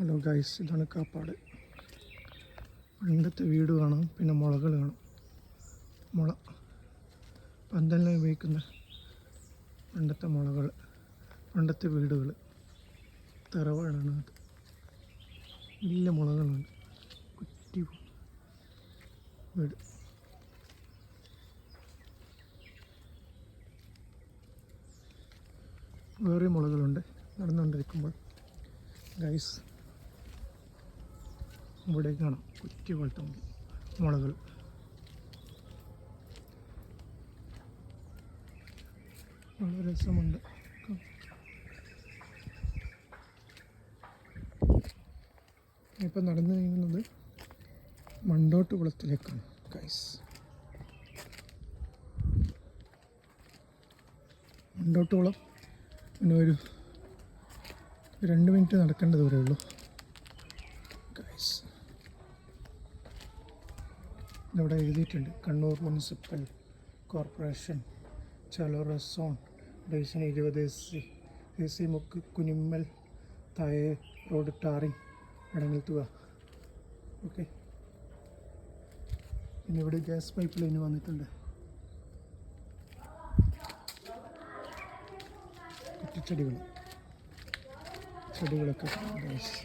Hello guys, ഇതാണ് കാപ്പാട്. പണ്ടത്തെ വീട് കാണാം, പിന്നെ മുളകൾ കാണാം. മുള പന്തലിന് ഉപയോഗിക്കുന്ന പണ്ടത്തെ മുളകൾ, പണ്ടത്തെ വീടുകൾ, തറവാടാണ് അത്. വലിയ മുളകളുണ്ട്, കുറ്റി വീട്. വേറെ മുളകളുണ്ട്. നടന്നുകൊണ്ടിരിക്കുമ്പോൾ ഗൈസ് ഇവിടെ കാണാം കുറ്റി പോലത്തെ മുളകൾ. വളരെ രസമുണ്ട്. ഇപ്പം നടന്നു നീങ്ങുന്നത് മണ്ടോട്ട് കുളത്തിലേക്കാണ് ഗൈസ്. മണ്ടോട്ട് കുളം പിന്നെ ഒരു 2 മിനിറ്റ് നടക്കേണ്ട ദൂരമേ ഉള്ളൂ ഗൈസ്. ഇവിടെ എഴുതിയിട്ടുണ്ട് കണ്ണൂർ മുനിസിപ്പൽ കോർപ്പറേഷൻ ചലോറ സോൺ ഡിവിഷൻ 20 AC മുക്ക് കുനിമ്മൽ താഴെ റോഡ് ടാറിങ് അടങ്ങിൽ തുക. ഓക്കെ, പിന്നെ ഇവിടെ ഗ്യാസ് പൈപ്പ് ലൈൻ വന്നിട്ടുണ്ട്. ചെടികളൊക്കെ ഗൈസ്.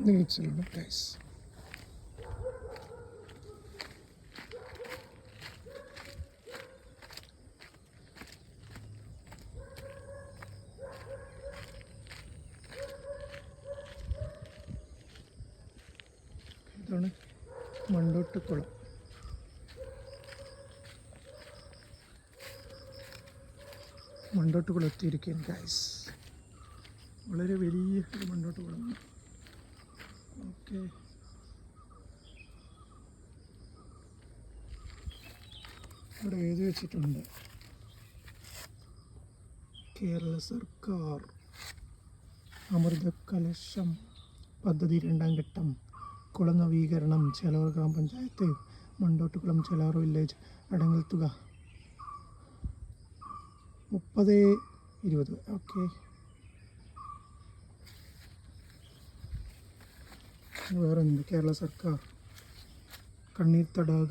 നീച്ചിലുണ്ട് ഗൈസ്. ഇതാണ് മണ്ടോട്ട് കുളം. മണ്ടോട്ട് കുളം എത്തിയിരിക്കുകയാണ് ഗൈസ്. വളരെ വലിയ ഒരു മണ്ടോട്ട് കുളമാണ്. ഓക്കെ, ഇവിടെ എഴുതി വെച്ചിട്ടുണ്ട് കേരള സർക്കാർ അമൃത കലശം പദ്ധതി 2ാം ഘട്ടം കുളം നവീകരണം ചേലാർ ഗ്രാമപഞ്ചായത്ത് മണ്ടോട്ടുകുളം ചേലാർ വില്ലേജ് അടങ്ങൽ തുക 30/20. ഓക്കെ, വേറെന്ത്? കേരള സർക്കാർ കണ്ണീർ തടാക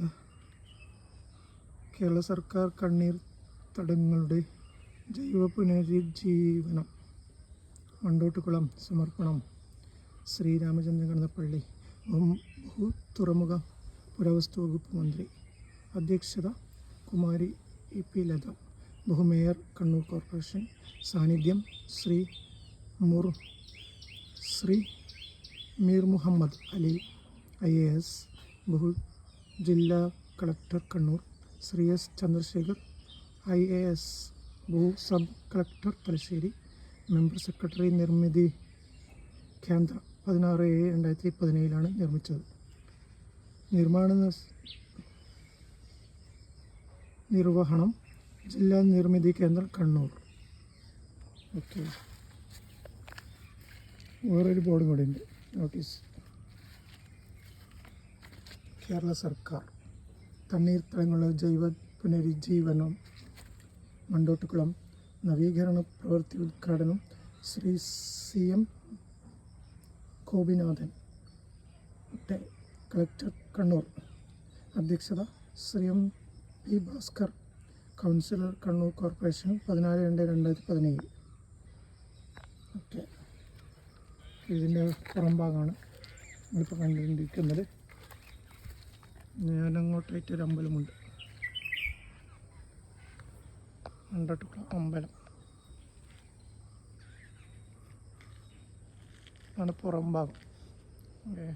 കേരള സർക്കാർ കണ്ണീർ തടങ്ങളുടെ ജൈവ പുനരുജ്ജീവനം മണ്ടോട്ടുകുളം സമർപ്പണം ശ്രീരാമചന്ദ്രൻ കടന്നപ്പള്ളി തുറമുഖ പുരാവസ്തു വകുപ്പ് മന്ത്രി. അധ്യക്ഷത കുമാരി EP ലത. ബഹുമേയർ കണ്ണൂർ കോർപ്പറേഷൻ. സാന്നിധ്യം ശ്രീ മീർ മുഹമ്മദ് അലി IAS. ജില്ലാ collector Kannur Shri S Chandrasekhar IAS. Sub collector Thalassery. Member secretary Nirmithi Kendra 16/7/2017 നിർമ്മിച്ചത്. നിർവഹണം ജില്ലാ നിർമ്മിതി കേന്ദ്രം കണ്ണൂർ. ഓക്കെ, വേറൊരു ബോർഡും കൂടെ ഉണ്ട്. നോട്ടീസ്. കേരള സർക്കാർ തണ്ണീർത്തടങ്ങളുടെ ജൈവ പുനരുജ്ജീവനം മണ്ടോട്ടുകുളം നവീകരണ പ്രവൃത്തി ഉദ്ഘാടനം ശ്രീ CM ഗോപിനാഥൻ കളക്ടർ കണ്ണൂർ. അധ്യക്ഷത Shri MP Bhaskar councillor Kannur corporation 14/2/2017. Okay, ഇതിൻ്റെ പുറം ഭാഗമാണ് നമ്മളിപ്പോൾ കണ്ടുകൊണ്ടിരിക്കുന്നത്. ഞാനങ്ങോട്ടായിട്ട് ഒരു അമ്പലമുണ്ട്, മണ്ടോട്ടുകുളം അമ്പലം ആണ് പുറം ഭാഗം. ഓക്കെ,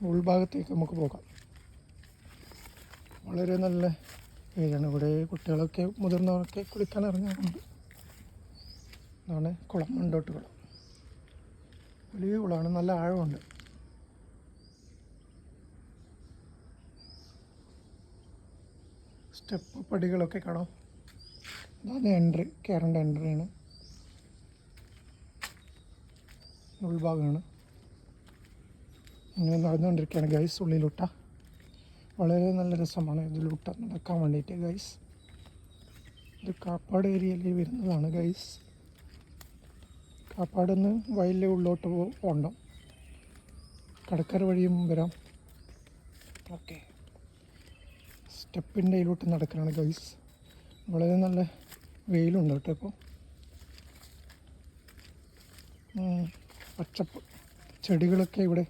ഉൾഭാഗത്തേക്ക് നമുക്ക് പോകാം. വളരെ നല്ല ഏരിയയാണ്. ഇവിടെ കുട്ടികളൊക്കെ മുതിർന്നവരൊക്കെ കുളിക്കാൻ ഇറങ്ങാറുണ്ട്. ഇതാണ് കുളം, മണ്ടോട്ട് കുളം. വലിയ കുളമാണ്, നല്ല ആഴമുണ്ട്. സ്റ്റെപ്പ് പടികളൊക്കെ കാണാം. ഇതാണ് എൻട്രി, കയറേണ്ട എൻട്രിയാണ്. ഉൾഭാഗമാണ്. ഇങ്ങനെ നടന്നുകൊണ്ടിരിക്കുകയാണ് ഗൈസ് ഉള്ളിലോട്ട. വളരെ നല്ല രസമാണ് ഇതിലോട്ട നടക്കാൻ വേണ്ടിയിട്ട് ഗൈസ്. ഇത് കാപ്പാട് ഏരിയയിൽ വരുന്നതാണ് ഗൈസ്. കാപ്പാട് നിന്ന് വയലിലെ ഉള്ളോട്ട് പോകണം. കടക്കര വഴിയും വരാം. ഓക്കെ, സ്റ്റെപ്പിൻ്റെ ഇതിലോട്ട് നടക്കുകയാണ് ഗൈസ്. വളരെ നല്ല വെയിലുണ്ട് കേട്ടോ ഇപ്പോൾ. പച്ചപ്പ് ചെടികളൊക്കെ ഇവിടെ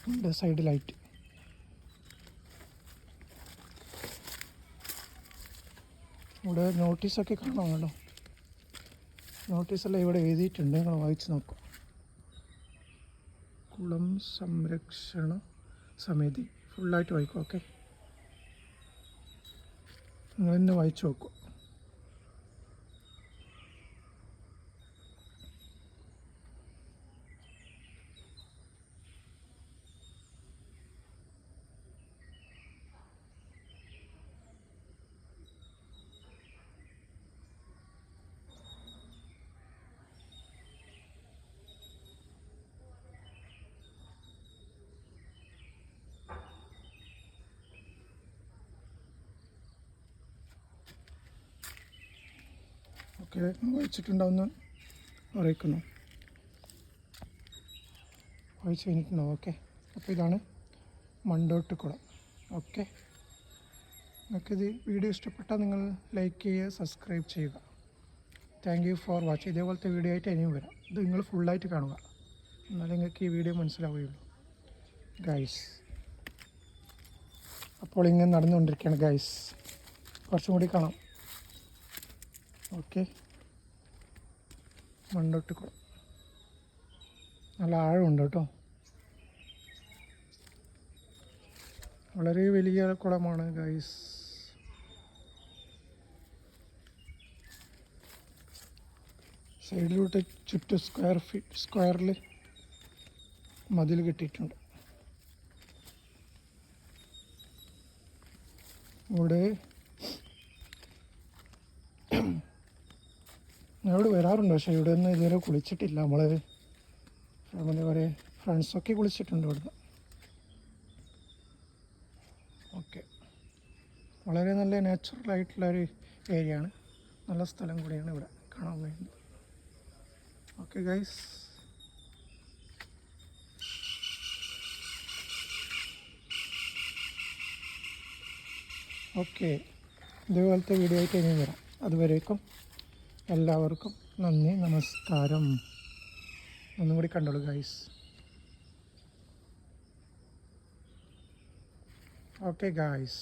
ഉണ്ട് സൈഡിലായിട്ട്. ഇവിടെ നോട്ടീസൊക്കെ കാണാം കേട്ടോ. നോട്ടീസെല്ലാം ഇവിടെ എഴുതിയിട്ടുണ്ട്, നിങ്ങൾ വായിച്ച് നോക്കും. കുളം സംരക്ഷണ സമിതി ഫുള്ളായിട്ട് വായിക്കും. ഓക്കെ, നിങ്ങൾ തന്നെ വായിച്ചു നോക്കും. ഓക്കെ, വായിച്ചിട്ടുണ്ടാവുമെന്ന് അറിയിക്കുന്നു. വായിച്ച് കഴിഞ്ഞിട്ടുണ്ടാവും. ഓക്കെ, അപ്പോൾ ഇതാണ് മണ്ടോട്ട് കുളം. ഓക്കെ, നിങ്ങൾക്കിത് വീഡിയോ ഇഷ്ടപ്പെട്ടാൽ നിങ്ങൾ ലൈക്ക് ചെയ്യുക, സബ്സ്ക്രൈബ് ചെയ്യുക. Thank you for watching. ഇതേപോലത്തെ വീഡിയോ ആയിട്ട് ഇനിയും വരാം. ഇത് നിങ്ങൾ ഫുള്ളായിട്ട് കാണുക, എന്നാലും നിങ്ങൾക്ക് ഈ വീഡിയോ മനസ്സിലാവുകയുള്ളൂ ഗൈസ്. അപ്പോൾ ഇങ്ങനെ നടന്നുകൊണ്ടിരിക്കുകയാണ് ഗൈസ്. കുറച്ചും കൂടി കാണാം. ഓക്കെ, മണ്ടോട്ട് കുളം നല്ല ആഴമുണ്ട് കേട്ടോ. വളരെ വലിയ കുളമാണ് ഗൈസ്. സൈഡിലോട്ട് ചുറ്റും സ്ക്വയറിൽ മതിൽ കെട്ടിയിട്ടുണ്ട്. ഇവിടെ ഇവിടെ വരാറുണ്ട്, പക്ഷേ ഇവിടെ നിന്ന് ഇതുവരെ കുളിച്ചിട്ടില്ല. നമ്മൾ എന്താ പറയുക, ഫ്രണ്ട്സൊക്കെ കുളിച്ചിട്ടുണ്ട് ഇവിടുന്ന്. ഓക്കെ, വളരെ നല്ല നാച്ചുറലായിട്ടുള്ളൊരു ഏരിയ ആണ്. നല്ല സ്ഥലം കൂടിയാണ് ഇവിടെ കാണാൻ വേണ്ടി. ഓക്കെ ഗൈസ്, ഓക്കെ, ഇതേപോലത്തെ വീഡിയോ ആയിട്ട് ഇനിയും വരാം. അതുവരേക്കും എല്ലാവർക്കും നന്ദി, നമസ്കാരം. ഒന്നും കൂടി കണ്ടോളൂ ഗൈസ്. Okay guys.